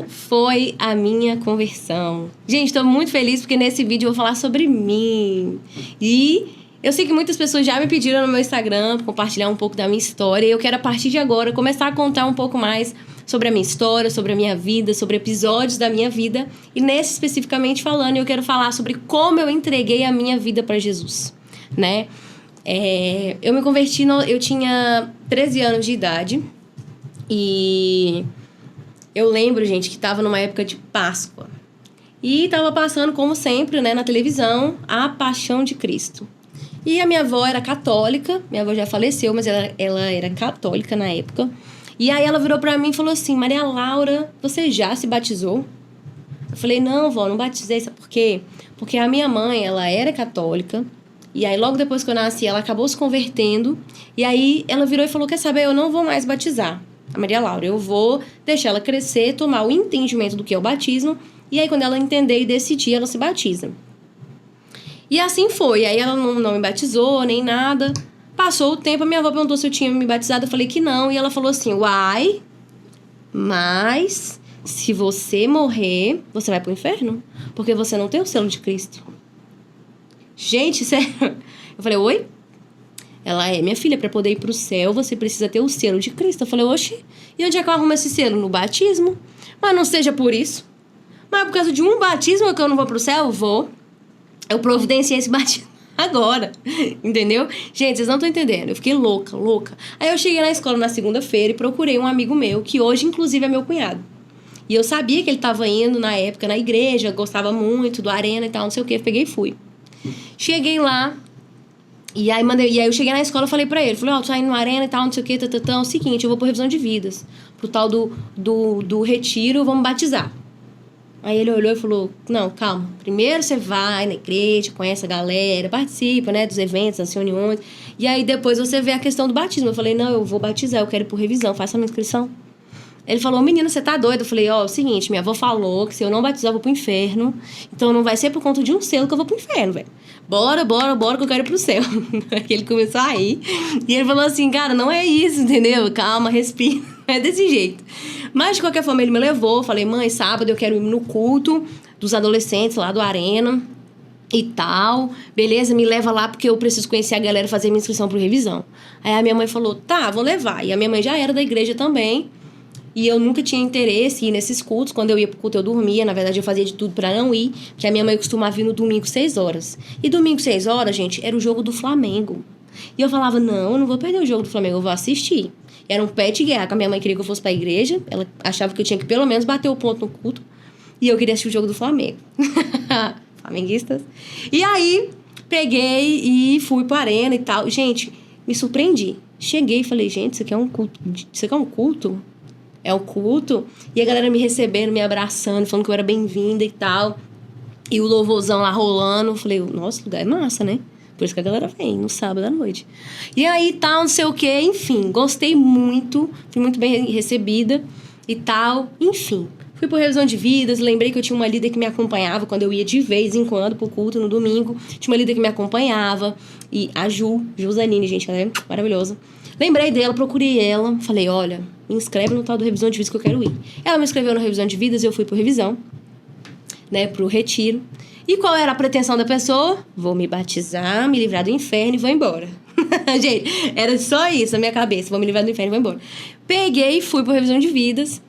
Como foi a minha conversão? Gente, estou muito feliz porque nesse vídeo eu vou falar sobre mim. E eu sei que muitas pessoas já me pediram no meu Instagram para compartilhar um pouco da minha história. E eu quero, a partir de agora, começar a contar um pouco mais sobre a minha história, sobre a minha vida, sobre episódios da minha vida. E nesse especificamente falando, eu quero falar sobre como eu entreguei a minha vida para Jesus, né? Eu me converti, eu tinha 13 anos de idade. E eu lembro, gente, que tava numa época de Páscoa. E tava passando, como sempre, né, na televisão, a Paixão de Cristo. E a minha avó era católica. Minha avó já faleceu, mas ela era católica na época. E aí ela virou pra mim e falou assim: Maria Laura, você já se batizou? Eu falei: não, vó, não batizei. Sabe por quê? Porque a minha mãe, ela era católica. E aí logo depois que eu nasci, ela acabou se convertendo. E aí ela virou e falou: quer saber, eu não vou mais batizar a Maria Laura, eu vou deixar ela crescer, tomar o entendimento do que é o batismo, e aí quando ela entender e decidir, ela se batiza. E assim foi, aí ela não me batizou, nem nada. Passou o tempo, a minha avó perguntou se eu tinha me batizado, eu falei que não, e ela falou assim: uai, mas se você morrer, você vai pro inferno, porque você não tem o selo de Cristo. Gente, sério, eu falei: oi? Ela minha filha, para poder ir pro céu, você precisa ter o selo de Cristo. Eu falei: oxe, e onde é que eu arrumo esse selo? No batismo? Mas não seja por isso. Mas por causa de um batismo que eu não vou pro céu? Eu vou. Eu providenciei esse batismo agora, entendeu? Gente, vocês não estão entendendo. Eu fiquei louca. Aí eu cheguei na escola na segunda-feira e procurei um amigo meu, que hoje, inclusive, é meu cunhado. E eu sabia que ele estava indo, na época, na igreja, gostava muito do Arena e tal, não sei o que. Peguei e fui. Cheguei lá. E aí eu cheguei na escola e falei pra ele, falei: tô indo no Arena e tal, não sei o que, é o seguinte, eu vou por revisão de vidas, pro tal do retiro, vamos batizar. Aí ele olhou e falou: não, calma, primeiro você vai na igreja, conhece a galera, participa, né, dos eventos, das reuniões, e aí depois você vê a questão do batismo. Eu falei: não, eu vou batizar, eu quero ir por revisão, faça a minha inscrição. Ele falou: menino, você tá doido? Eu falei: é o seguinte, minha avó falou que se eu não batizar eu vou pro inferno, então não vai ser por conta de um selo que eu vou pro inferno, velho. Bora, que eu quero ir pro céu. Aí ele começou a rir. E ele falou assim: cara, não é isso, entendeu? Calma, respira. É desse jeito. Mas, de qualquer forma, ele me levou. Falei: mãe, sábado eu quero ir no culto dos adolescentes lá do Arena e tal. Beleza, me leva lá porque eu preciso conhecer a galera, fazer minha inscrição pro revisão. Aí a minha mãe falou: tá, vou levar. E a minha mãe já era da igreja também. E eu nunca tinha interesse em ir nesses cultos. Quando eu ia pro culto, eu dormia. Na verdade, eu fazia de tudo pra não ir. Porque a minha mãe costumava vir no domingo, 6 horas. E domingo, 6 horas, gente, era o jogo do Flamengo. E eu falava: não, eu não vou perder o jogo do Flamengo, eu vou assistir. Era um pé de guerra, que a minha mãe queria que eu fosse pra igreja. Ela achava que eu tinha que pelo menos bater o ponto no culto. E eu queria assistir o jogo do Flamengo. Flamenguistas. E aí, peguei e fui pro Arena e tal. Gente, me surpreendi. Cheguei e falei: gente, isso aqui é um culto? Isso aqui é um culto? É o culto, e a galera me recebendo, me abraçando, falando que eu era bem-vinda e tal, e o louvorzão lá rolando. Falei: nossa, o lugar é massa, né? Por isso que a galera vem no sábado à noite. E aí tal, não sei o que, enfim, gostei muito, fui muito bem recebida e tal, enfim. Fui por revisão de vidas, lembrei que eu tinha uma líder que me acompanhava quando eu ia de vez em quando pro culto no domingo. Tinha uma líder que me acompanhava, e a Zanini, gente, ela é maravilhosa. Lembrei dela, procurei ela, falei: olha, me inscreve no tal do revisão de vidas que eu quero ir. Ela me inscreveu na revisão de vidas e eu fui pro revisão, né, pro retiro. E qual era a pretensão da pessoa? Vou me batizar, me livrar do inferno e vou embora. Gente, era só isso na minha cabeça: vou me livrar do inferno e vou embora. Peguei e fui pro revisão de vidas.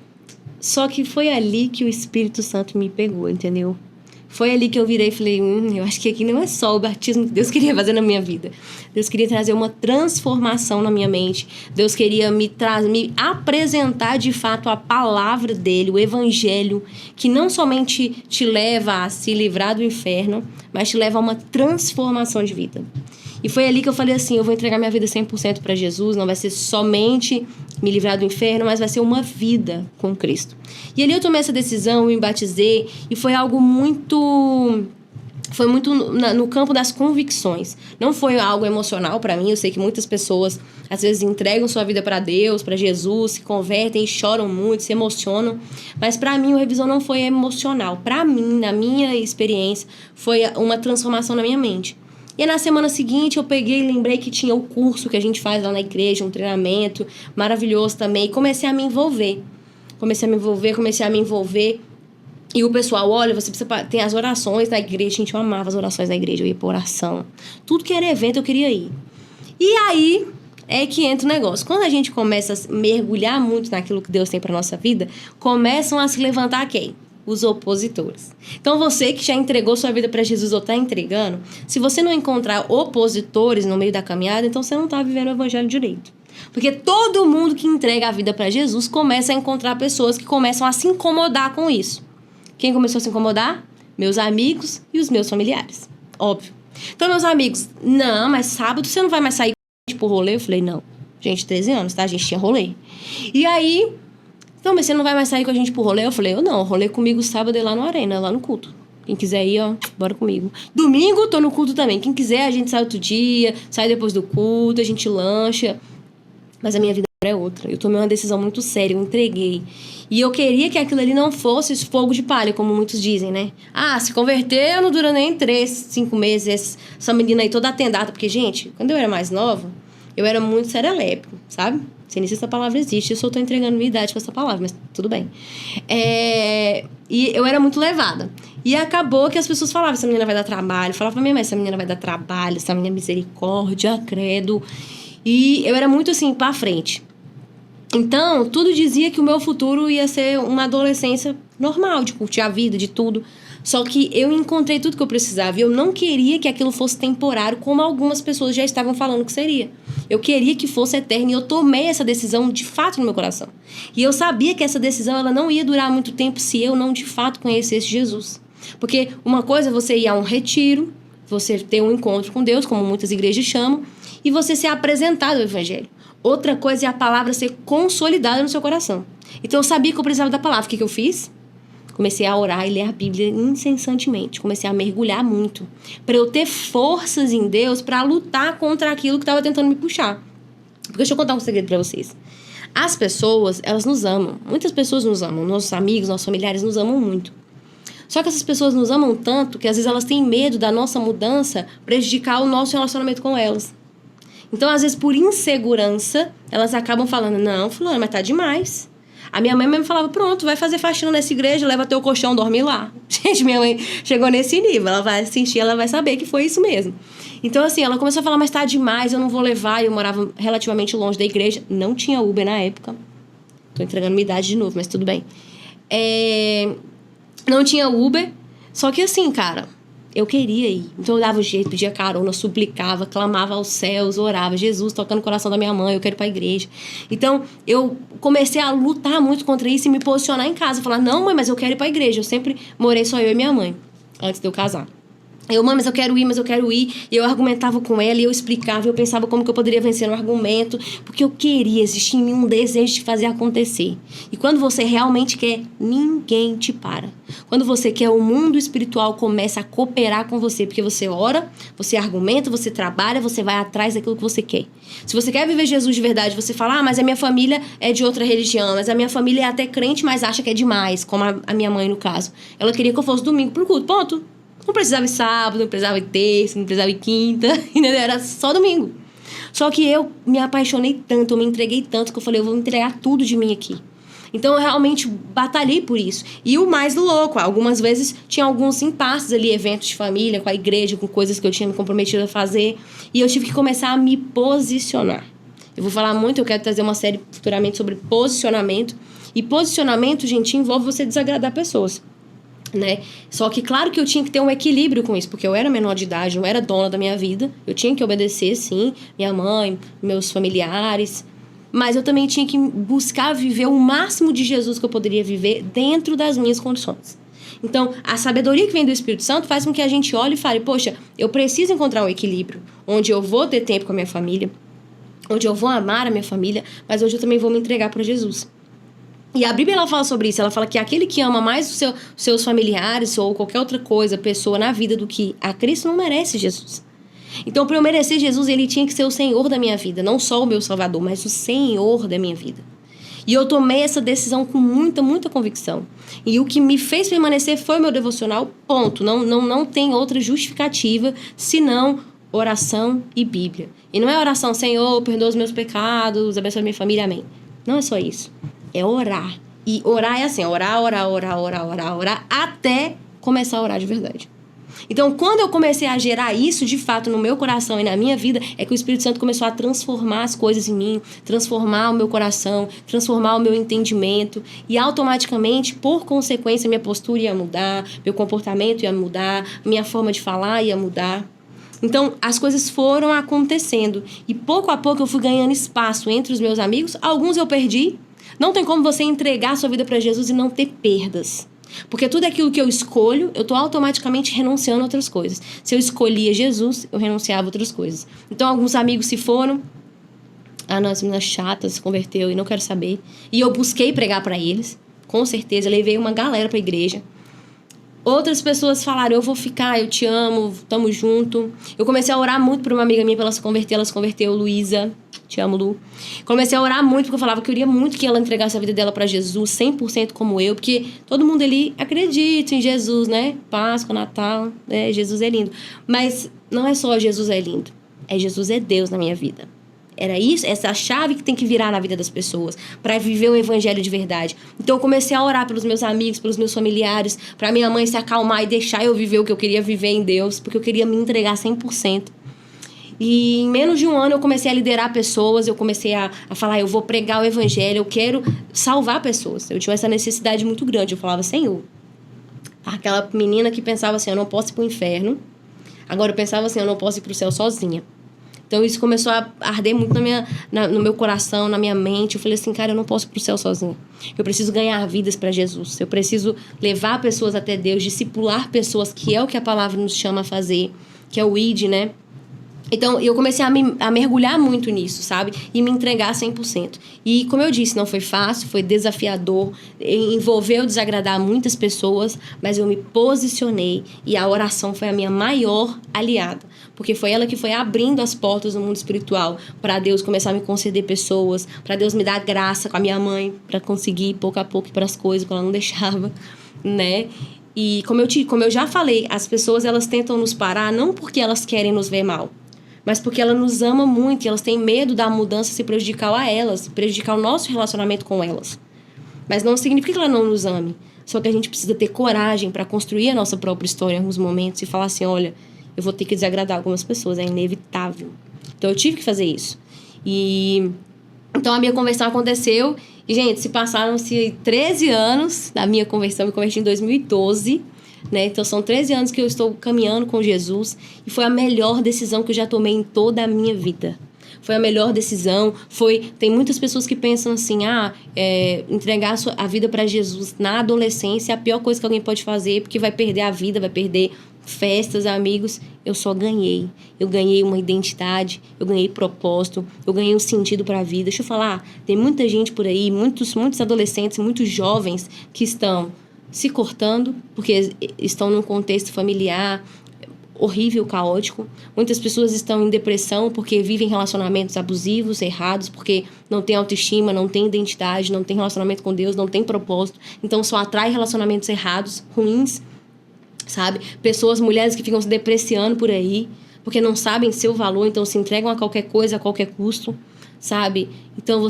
Só que foi ali que o Espírito Santo me pegou, entendeu? Foi ali que eu virei e falei: eu acho que aqui não é só o batismo que Deus queria fazer na minha vida. Deus queria trazer uma transformação na minha mente. Deus queria me apresentar de fato a palavra dele, o evangelho, que não somente te leva a se livrar do inferno, mas te leva a uma transformação de vida. E foi ali que eu falei assim: eu vou entregar minha vida 100% para Jesus, não vai ser somente me livrar do inferno, mas vai ser uma vida com Cristo. E ali eu tomei essa decisão, me batizei, e foi algo muito... Foi muito no campo das convicções. Não foi algo emocional para mim. Eu sei que muitas pessoas, às vezes, entregam sua vida para Deus, para Jesus, se convertem, choram muito, se emocionam. Mas para mim, o revisão não foi emocional. Para mim, na minha experiência, foi uma transformação na minha mente. E na semana seguinte eu peguei e lembrei que tinha o curso que a gente faz lá na igreja, um treinamento maravilhoso também, e comecei a me envolver. comecei a me envolver. E o pessoal, olha, você precisa... Tem as orações na igreja, gente, eu amava as orações da igreja, eu ia pra oração. Tudo que era evento eu queria ir. E aí é que entra o negócio. Quando a gente começa a mergulhar muito naquilo que Deus tem pra nossa vida, começam a se levantar quem? Os opositores. Então você que já entregou sua vida para Jesus ou está entregando, se você não encontrar opositores no meio da caminhada, então você não está vivendo o evangelho direito. Porque todo mundo que entrega a vida para Jesus começa a encontrar pessoas que começam a se incomodar com isso. Quem começou a se incomodar? Meus amigos e os meus familiares. Óbvio. Então meus amigos, não, mas sábado você não vai mais sair pro rolê? Eu falei, não. Gente, 13 anos, tá? A gente tinha rolê. E aí... Então, mas você não vai mais sair com a gente pro rolê? Eu falei, eu não, rolê comigo sábado é lá no Arena, lá no culto. Quem quiser ir, ó, bora comigo. Domingo, tô no culto também. Quem quiser, a gente sai outro dia, sai depois do culto, a gente lancha. Mas a minha vida é outra. Eu tomei uma decisão muito séria, eu entreguei. E eu queria que aquilo ali não fosse fogo de palha, como muitos dizem, né? Ah, se converter não dura nem 3, 5 meses. Essa menina aí toda atendada. Porque, gente, quando eu era mais nova, eu era muito serelepe, sabe? Sei nem se essa palavra existe, eu só tô entregando minha idade com essa palavra, mas tudo bem. E eu era muito levada. E acabou que as pessoas falavam, essa menina vai dar trabalho. Falava pra minha mãe, essa menina vai dar trabalho, essa menina é misericórdia, credo. E eu era muito assim, pra frente. Então, tudo dizia que o meu futuro ia ser uma adolescência normal, de curtir a vida, de tudo. Só que eu encontrei tudo que eu precisava e eu não queria que aquilo fosse temporário, como algumas pessoas já estavam falando que seria. Eu queria que fosse eterno e eu tomei essa decisão de fato no meu coração. E eu sabia que essa decisão ela não ia durar muito tempo se eu não de fato conhecesse Jesus. Porque uma coisa é você ir a um retiro, você ter um encontro com Deus, como muitas igrejas chamam, e você ser apresentado ao evangelho. Outra coisa é a palavra ser consolidada no seu coração. Então eu sabia que eu precisava da palavra. O que eu fiz? Comecei a orar e ler a Bíblia incessantemente. Comecei a mergulhar muito. Para eu ter forças em Deus para lutar contra aquilo que estava tentando me puxar. Porque deixa eu contar um segredo para vocês. As pessoas, elas nos amam. Muitas pessoas nos amam. Nossos amigos, nossos familiares nos amam muito. Só que essas pessoas nos amam tanto que às vezes elas têm medo da nossa mudança prejudicar o nosso relacionamento com elas. Então, às vezes, por insegurança, elas acabam falando, não, fulano, mas tá demais. A minha mãe mesmo falava, pronto, vai fazer faxina nessa igreja, leva teu colchão, dorme lá. Gente, minha mãe chegou nesse nível, ela vai assistir, ela vai saber que foi isso mesmo. Então, assim, ela começou a falar, mas tá demais, eu não vou levar. Eu morava relativamente longe da igreja, não tinha Uber na época. Tô entregando minha idade de novo, mas tudo bem. Não tinha Uber, só que assim, cara, eu queria ir. Então eu dava um jeito, pedia carona, suplicava, clamava aos céus, orava. Jesus, toca no coração da minha mãe, eu quero ir pra igreja. Então eu comecei a lutar muito contra isso e me posicionar em casa. Falar, não, mãe, mas eu quero ir pra igreja. Eu sempre morei só eu e minha mãe, antes de eu casar. Mãe, mas eu quero ir. E eu argumentava com ela, e eu explicava, e eu pensava como que eu poderia vencer no argumento, porque eu queria, existia em mim um desejo de fazer acontecer. E quando você realmente quer, ninguém te para. Quando você quer, o mundo espiritual começa a cooperar com você, porque você ora, você argumenta, você trabalha, você vai atrás daquilo que você quer. Se você quer viver Jesus de verdade, você fala, mas a minha família é de outra religião, mas a minha família é até crente, mas acha que é demais, como a minha mãe no caso. Ela queria que eu fosse domingo pro culto, ponto. Não precisava ir sábado, não precisava ir terça, não precisava ir quinta, entendeu? Era só domingo. Só que eu me apaixonei tanto, eu me entreguei tanto, que eu falei, eu vou entregar tudo de mim aqui. Então eu realmente batalhei por isso. E o mais louco, algumas vezes tinha alguns impasses ali, eventos de família, com a igreja, com coisas que eu tinha me comprometido a fazer. E eu tive que começar a me posicionar. Eu vou falar muito, eu quero trazer uma série futuramente sobre posicionamento. E posicionamento, gente, envolve você desagradar pessoas. Né? Só que claro que eu tinha que ter um equilíbrio com isso, porque eu era menor de idade, não era dona da minha vida, eu tinha que obedecer, sim, minha mãe, meus familiares, mas eu também tinha que buscar viver o máximo de Jesus que eu poderia viver dentro das minhas condições. Então, a sabedoria que vem do Espírito Santo faz com que a gente olhe e fale, poxa, eu preciso encontrar um equilíbrio, onde eu vou ter tempo com a minha família, onde eu vou amar a minha família, mas hoje eu também vou me entregar para Jesus. E a Bíblia ela fala sobre isso, ela fala que aquele que ama mais os seus familiares ou qualquer outra coisa, pessoa na vida do que a Cristo não merece Jesus. Então, para eu merecer Jesus, ele tinha que ser o Senhor da minha vida, não só o meu Salvador, mas o Senhor da minha vida. E eu tomei essa decisão com muita, muita convicção. E o que me fez permanecer foi o meu devocional, ponto. Não tem outra justificativa, senão oração e Bíblia. E não é oração, Senhor, perdoa os meus pecados, abençoa minha família, amém. Não é só isso. É orar. E orar é assim, orar, até começar a orar de verdade. Então, quando eu comecei a gerar isso, de fato, no meu coração e na minha vida, é que o Espírito Santo começou a transformar as coisas em mim, transformar o meu coração, transformar o meu entendimento. E automaticamente, por consequência, minha postura ia mudar, meu comportamento ia mudar, minha forma de falar ia mudar. Então, as coisas foram acontecendo. E pouco a pouco eu fui ganhando espaço entre os meus amigos. Alguns eu perdi. Não tem como você entregar a sua vida para Jesus e não ter perdas. Porque tudo aquilo que eu escolho, eu estou automaticamente renunciando a outras coisas. Se eu escolhia Jesus, eu renunciava a outras coisas. Então, alguns amigos se foram. Ah, não, essa menina chata se converteu e não quero saber. E eu busquei pregar para eles. Com certeza, levei uma galera para a igreja. Outras pessoas falaram, eu vou ficar, eu te amo, tamo junto. Eu comecei a orar muito por uma amiga minha para ela se converteu, Luísa. Te amo, Lu. Comecei a orar muito porque eu falava que eu queria muito que ela entregasse a vida dela para Jesus, 100% como eu, porque todo mundo ali acredita em Jesus, né? Páscoa, Natal, né? Jesus é lindo. Mas não é só Jesus é lindo, é Jesus é Deus na minha vida. Era isso, essa chave que tem que virar na vida das pessoas para viver o evangelho de verdade. Então eu comecei a orar pelos meus amigos, pelos meus familiares, para minha mãe se acalmar e deixar eu viver o que eu queria viver em Deus, porque eu queria me entregar 100%. E em menos de um ano eu comecei a liderar pessoas, eu comecei a falar, eu vou pregar o evangelho, eu quero salvar pessoas. Eu tinha essa necessidade muito grande, eu falava, Senhor, aquela menina que pensava assim, eu não posso ir pro inferno, agora eu pensava assim, eu não posso ir pro céu sozinha. Então isso começou a arder muito no meu coração, na minha mente. Eu falei assim, cara, eu não posso ir pro céu sozinha. Eu preciso ganhar vidas para Jesus. Eu preciso levar pessoas até Deus, discipular pessoas, que é o que a palavra nos chama a fazer, que é o ID, né? Então, eu comecei a mergulhar muito nisso, sabe? E me entregar 100%. E, como eu disse, não foi fácil, foi desafiador, envolveu desagradar muitas pessoas, mas eu me posicionei e a oração foi a minha maior aliada. Porque foi ela que foi abrindo as portas do mundo espiritual para Deus começar a me conceder pessoas, para Deus me dar graça com a minha mãe, para conseguir pouco a pouco ir para as coisas, porque ela não deixava, né? E, como eu já falei, as pessoas elas tentam nos parar não porque elas querem nos ver mal, mas porque ela nos ama muito e elas têm medo da mudança se prejudicar a elas, prejudicar o nosso relacionamento com elas. Mas não significa que ela não nos ame. Só que a gente precisa ter coragem para construir a nossa própria história em alguns momentos e falar assim, olha, eu vou ter que desagradar algumas pessoas, é inevitável. Então eu tive que fazer isso. Então a minha conversão aconteceu e, gente, se passaram-se 13 anos da minha conversão, eu me converti em 2012, né? Então são 13 anos que eu estou caminhando com Jesus e foi a melhor decisão que eu já tomei em toda a minha vida. Foi a melhor decisão. Tem muitas pessoas que pensam assim, entregar a vida para Jesus na adolescência é a pior coisa que alguém pode fazer, porque vai perder a vida, vai perder festas, amigos. Eu só ganhei. Eu ganhei uma identidade, eu ganhei propósito, eu ganhei um sentido para a vida. Deixa eu falar, tem muita gente por aí, muitos adolescentes, muitos jovens que estão se cortando porque estão num contexto familiar horrível, caótico. Muitas pessoas estão em depressão porque vivem relacionamentos abusivos, errados, porque não tem autoestima, não tem identidade, não tem relacionamento com Deus, não tem propósito. Então só atrai relacionamentos errados, ruins, sabe? Pessoas, mulheres que ficam se depreciando por aí porque não sabem seu valor, então se entregam a qualquer coisa, a qualquer custo, sabe? Então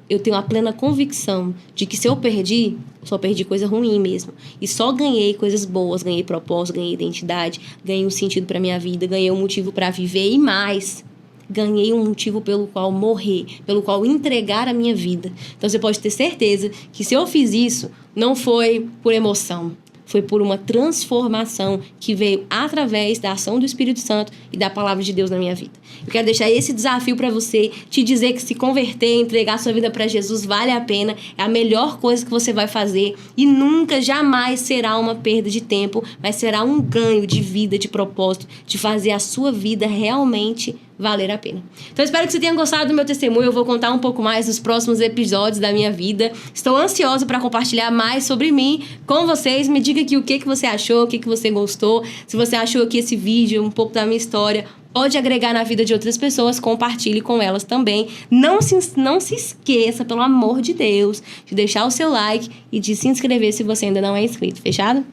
eu tenho a plena convicção de que se eu perdi, só perdi coisa ruim mesmo. E só ganhei coisas boas, ganhei propósito, ganhei identidade, ganhei um sentido para minha vida, ganhei um motivo para viver e mais. Ganhei um motivo pelo qual morrer, pelo qual entregar a minha vida. Então você pode ter certeza que se eu fiz isso, não foi por emoção. Foi por uma transformação que veio através da ação do Espírito Santo e da palavra de Deus na minha vida. Eu quero deixar esse desafio para você, te dizer que se converter, entregar sua vida para Jesus vale a pena, é a melhor coisa que você vai fazer e nunca, jamais será uma perda de tempo, mas será um ganho de vida, de propósito, de fazer a sua vida realmente valer a pena. Então, espero que você tenha gostado do meu testemunho. Eu vou contar um pouco mais nos próximos episódios da minha vida. Estou ansiosa para compartilhar mais sobre mim com vocês. Me diga aqui o que você achou, o que você gostou. Se você achou que esse vídeo, um pouco da minha história, pode agregar na vida de outras pessoas, compartilhe com elas também. Não se esqueça, pelo amor de Deus, de deixar o seu like e de se inscrever se você ainda não é inscrito. Fechado?